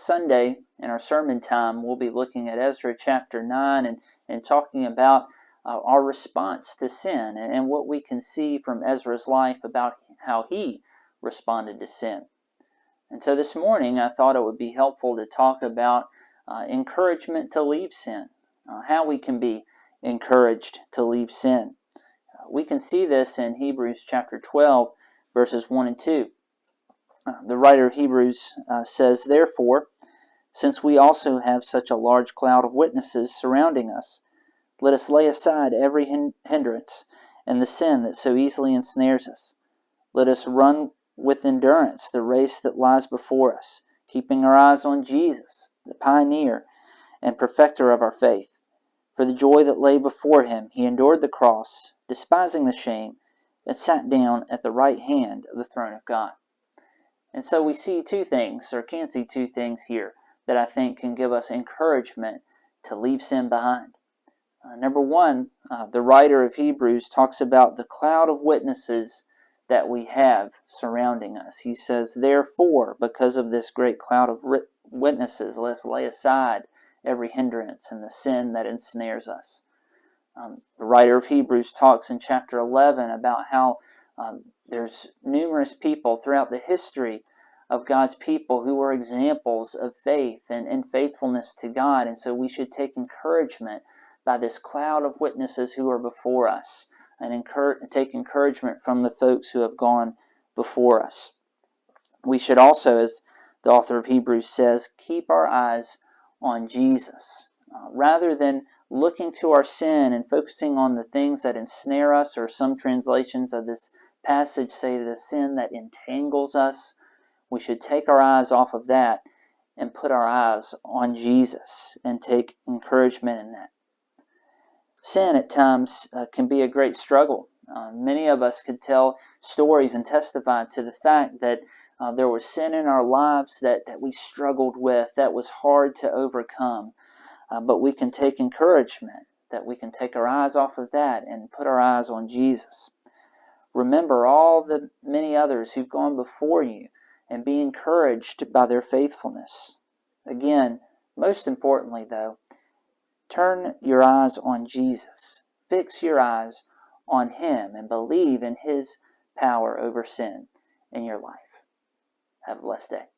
Sunday, in our sermon time, we'll be looking at Ezra chapter 9 and talking about our response to sin and what we can see from Ezra's life about how he responded to sin. And so this morning, I thought it would be helpful to talk about encouragement to leave sin, how we can be encouraged to leave sin. We can see this in Hebrews chapter 12, verses 1 and 2. The writer of Hebrews says, "Therefore, since we also have such a large cloud of witnesses surrounding us, let us lay aside every hindrance and the sin that so easily ensnares us. Let us run with endurance the race that lies before us, keeping our eyes on Jesus, the pioneer and perfecter of our faith. For the joy that lay before him, he endured the cross, despising the shame, and sat down at the right hand of the throne of God." And so we see two things, or can see two things here, that I think can give us encouragement to leave sin behind. Number one, the writer of Hebrews talks about the cloud of witnesses that we have surrounding us. He says, "Therefore, because of this great cloud of witnesses, let's lay aside every hindrance and the sin that ensnares us." The writer of Hebrews talks in chapter 11 about how there's numerous people throughout the history of God's people who were examples of faith and faithfulness to God. And so we should take encouragement by this cloud of witnesses who are before us and take encouragement from the folks who have gone before us. We should also, as the author of Hebrews says, keep our eyes on Jesus. Rather than looking to our sin and focusing on the things that ensnare us, or some translations of this passage say the sin that entangles us, we should take our eyes off of that and put our eyes on Jesus and take encouragement in that. Sin at times can be a great struggle. Many of us could tell stories and testify to the fact that there was sin in our lives that we struggled with, that was hard to overcome. But we can take encouragement, that we can take our eyes off of that and put our eyes on Jesus. Remember all the many others who've gone before you and be encouraged by their faithfulness. Again, most importantly though, turn your eyes on Jesus. Fix your eyes on him and believe in his power over sin in your life. Have a blessed day.